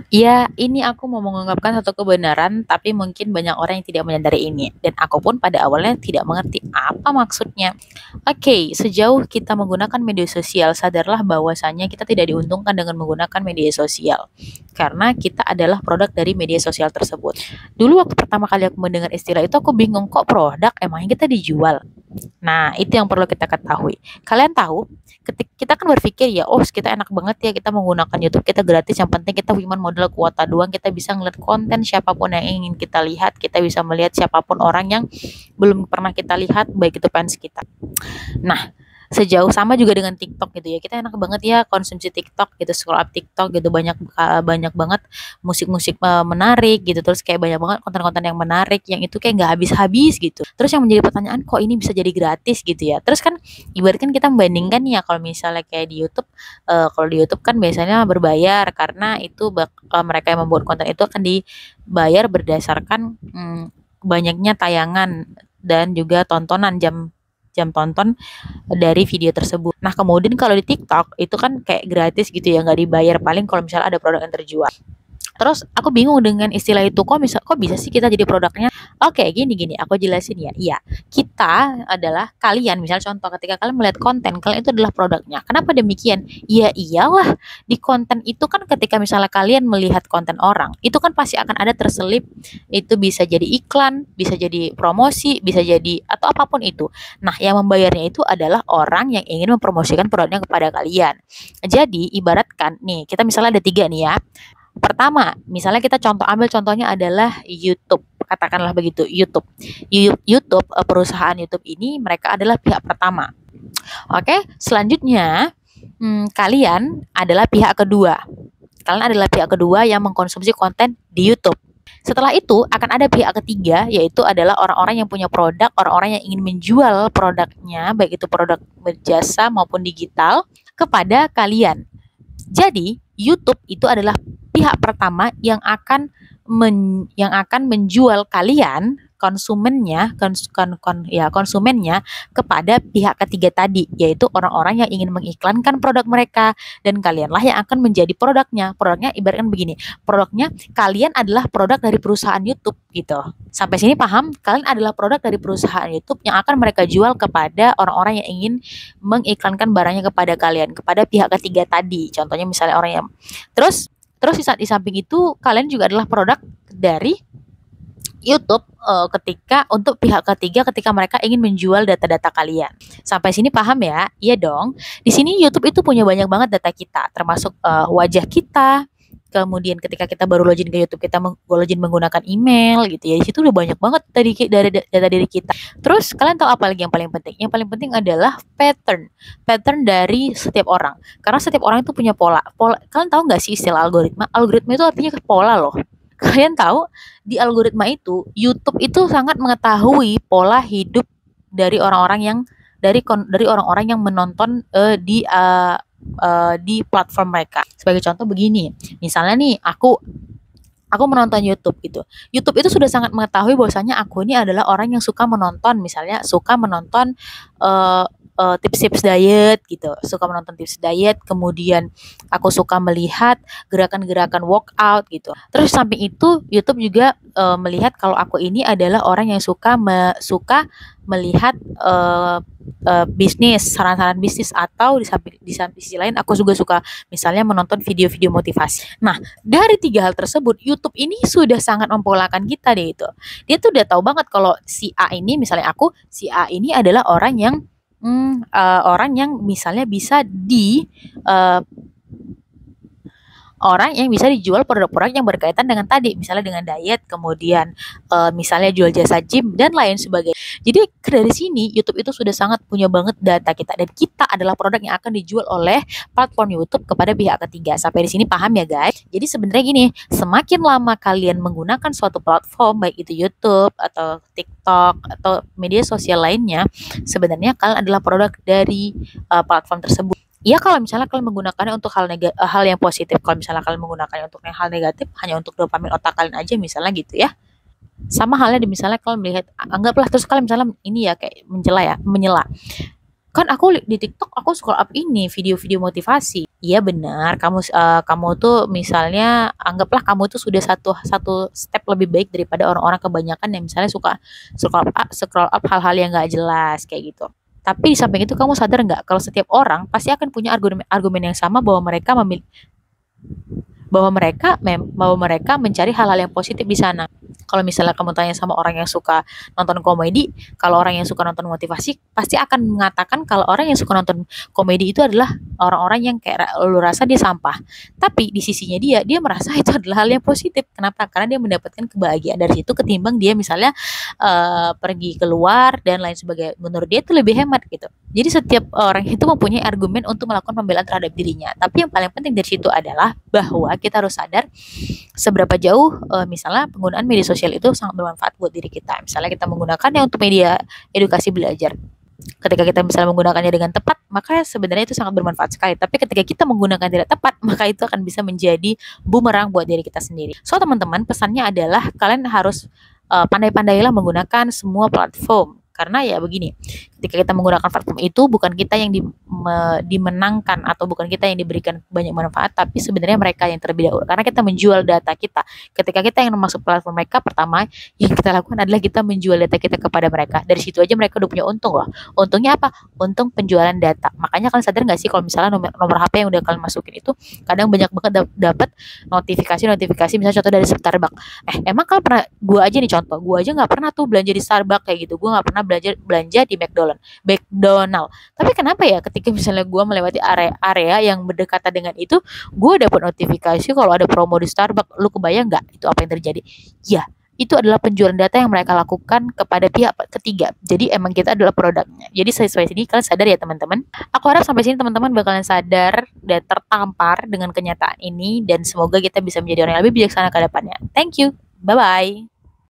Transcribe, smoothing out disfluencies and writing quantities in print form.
Ya, ini aku mau mengungkapkan satu kebenaran, tapi mungkin banyak orang yang tidak menyadari ini. Dan aku pun pada awalnya tidak mengerti apa maksudnya. Oke, sejauh kita menggunakan media sosial, sadarlah bahwasanya kita tidak diuntungkan dengan menggunakan media sosial. Karena kita adalah produk dari media sosial tersebut. Dulu waktu pertama kali aku mendengar istilah itu, aku bingung kok produk, emangnya kita dijual? Nah, itu yang perlu kita ketahui. Kalian tahu, ketika kita kan berpikir ya, oh kita enak banget ya kita menggunakan YouTube, kita gratis, yang penting kita cuma modal kuota doang, kita bisa ngeliat konten siapapun yang ingin kita lihat, kita bisa melihat siapapun orang yang belum pernah kita lihat, baik itu fans kita. Nah, sejauh sama juga dengan TikTok gitu ya. Kita enak banget ya konsumsi TikTok gitu, scroll up TikTok gitu, banyak banget musik-musik menarik gitu. Terus kayak banyak banget konten-konten yang menarik yang itu kayak nggak habis-habis gitu. Terus yang menjadi pertanyaan, kok ini bisa jadi gratis gitu ya. Terus kan ibaratkan kita membandingkan ya, kalau misalnya kayak di YouTube, kalau di YouTube kan biasanya berbayar karena itu mereka yang membuat konten itu akan dibayar berdasarkan banyaknya tayangan dan juga tontonan, jam jam tonton dari video tersebut. Nah, kemudian kalau di TikTok itu kan kayak gratis gitu ya, nggak dibayar, paling kalau misalnya ada produk yang terjual. Terus aku bingung dengan istilah itu, kok bisa sih kita jadi produknya? Oke, gini aku jelasin ya. Iya, kita adalah kalian, misal contoh ketika kalian melihat konten, kalian itu adalah produknya. Kenapa demikian? Ya iyalah, di konten itu kan ketika misalnya kalian melihat konten orang, itu kan pasti akan ada terselip, itu bisa jadi iklan, bisa jadi promosi, bisa jadi atau apapun itu. Nah, yang membayarnya itu adalah orang yang ingin mempromosikan produknya kepada kalian. Jadi, ibaratkan nih, kita misalnya ada tiga nih ya. Pertama, misalnya kita ambil contohnya adalah YouTube. Katakanlah begitu, YouTube. YouTube, perusahaan YouTube ini mereka adalah pihak pertama. Oke, selanjutnya kalian adalah pihak kedua. Kalian adalah pihak kedua yang mengkonsumsi konten di YouTube. Setelah itu akan ada pihak ketiga, yaitu adalah orang-orang yang punya produk, orang-orang yang ingin menjual produknya, baik itu produk berjasa maupun digital, kepada kalian. Jadi, YouTube itu adalah pihak pertama yang akan menjual kalian konsumennya kepada pihak ketiga tadi, yaitu orang-orang yang ingin mengiklankan produk mereka, dan kalianlah yang akan menjadi produknya ibaratkan begini, produknya kalian adalah produk dari perusahaan YouTube gitu. Sampai sini paham? Kalian adalah produk dari perusahaan YouTube yang akan mereka jual kepada orang-orang yang ingin mengiklankan barangnya kepada kalian, kepada pihak ketiga tadi, contohnya misalnya orang yang terus terus di samping itu kalian juga adalah produk dari YouTube ketika untuk pihak ketiga ketika mereka ingin menjual data-data kalian. Sampai sini paham ya? Iya dong. Di sini YouTube itu punya banyak banget data kita, termasuk wajah kita. Kemudian ketika kita baru login ke YouTube, kita login menggunakan email gitu ya. Di situ udah banyak banget dari data diri kita. Terus kalian tahu apa lagi yang paling penting? Yang paling penting adalah pattern dari setiap orang. Karena setiap orang itu punya pola. Kalian tahu nggak sih istilah algoritma? Algoritma itu artinya pola loh. Kalian tahu di algoritma itu YouTube itu sangat mengetahui pola hidup dari orang-orang yang dari orang-orang yang menonton di platform mereka. Sebagai contoh begini, misalnya nih aku menonton YouTube gitu. YouTube itu sudah sangat mengetahui bahwasanya aku ini adalah orang yang suka menonton, misalnya suka menonton uh, tips-tips diet gitu, suka menonton tips diet, kemudian aku suka melihat gerakan-gerakan workout gitu. Terus samping itu YouTube juga melihat kalau aku ini adalah orang yang suka melihat bisnis, saran-saran bisnis, atau di samping sisi lain aku juga suka misalnya menonton video-video motivasi. Nah, dari tiga hal tersebut YouTube ini sudah sangat mempolakan kita deh itu. Dia tuh udah tahu banget kalau si A ini, misalnya si A ini adalah orang yang misalnya bisa uh, orang yang bisa dijual produk-produk yang berkaitan dengan tadi, misalnya dengan diet, kemudian misalnya jual jasa gym dan lain sebagainya. Jadi dari sini YouTube itu sudah sangat punya banget data kita, dan kita adalah produk yang akan dijual oleh platform YouTube kepada pihak ketiga. Sampai di sini paham ya guys? Jadi sebenarnya gini, semakin lama kalian menggunakan suatu platform, baik itu YouTube atau TikTok atau media sosial lainnya, sebenarnya kalian adalah produk dari platform tersebut. Iya, kalau misalnya kalian menggunakannya untuk hal yang positif. Kalau misalnya kalian menggunakannya untuk hal negatif, hanya untuk dopamin otak kalian aja misalnya gitu ya. Sama halnya di misalnya kalian melihat, anggaplah terus kalian misalnya ini ya kayak mencela. kan aku di TikTok aku scroll up ini video-video motivasi. Iya benar, kamu tuh misalnya anggaplah kamu tuh sudah satu satu step lebih baik daripada orang-orang kebanyakan yang misalnya suka scroll up hal-hal yang nggak jelas kayak gitu. Tapi di samping itu kamu sadar nggak kalau setiap orang pasti akan punya argumen yang sama bahwa bahwa mereka mencari hal-hal yang positif di sana. Kalau misalnya kamu tanya sama orang yang suka nonton komedi, kalau orang yang suka nonton motivasi pasti akan mengatakan kalau orang yang suka nonton komedi itu adalah orang-orang yang kayak lu rasa dia sampah. Tapi di sisinya dia merasa itu adalah hal yang positif. Kenapa? Karena dia mendapatkan kebahagiaan dari situ ketimbang dia misalnya pergi keluar dan lain sebagainya. Menurut dia itu lebih hemat gitu. Jadi setiap orang itu mempunyai argumen untuk melakukan pembelaan terhadap dirinya. Tapi yang paling penting dari situ adalah bahwa kita harus sadar seberapa jauh misalnya penggunaan media sosial itu sangat bermanfaat buat diri kita. Misalnya kita menggunakannya untuk media edukasi belajar. Ketika kita misalnya menggunakannya dengan tepat, maka sebenarnya itu sangat bermanfaat sekali. Tapi ketika kita menggunakan tidak tepat, maka itu akan bisa menjadi bumerang buat diri kita sendiri. So teman-teman, pesannya adalah kalian harus pandai-pandailah menggunakan semua platform. Karena ya begini, ketika kita menggunakan platform itu bukan kita yang dimenangkan atau bukan kita yang diberikan banyak manfaat, tapi sebenarnya mereka yang terlebih dahulu. Karena kita menjual data kita. Ketika kita yang masuk platform mereka, pertama yang kita lakukan adalah kita menjual data kita kepada mereka. Dari situ aja mereka udah punya untung loh. Untungnya apa? Untung penjualan data. Makanya kalian sadar nggak sih kalau misalnya nomor HP yang udah kalian masukin itu kadang banyak banget dapat notifikasi misalnya contoh dari Starbucks. Emang kalian pernah, gue aja nih contoh, gue aja nggak pernah tuh belanja di Starbucks kayak gitu. Gue nggak pernah belanja di McDonald. Tapi kenapa ya ketika misalnya gue melewati area yang berdekatan dengan itu, gue dapat notifikasi kalau ada promo di Starbucks. Lu kebayang nggak itu apa yang terjadi? Ya, itu adalah penjualan data yang mereka lakukan kepada pihak ketiga. Jadi emang kita adalah produknya. Jadi sesuai sini kalian sadar ya teman-teman. Aku harap sampai sini teman-teman bakalan sadar dan tertampar dengan kenyataan ini dan semoga kita bisa menjadi orang yang lebih bijaksana ke depannya. Thank you. Bye bye.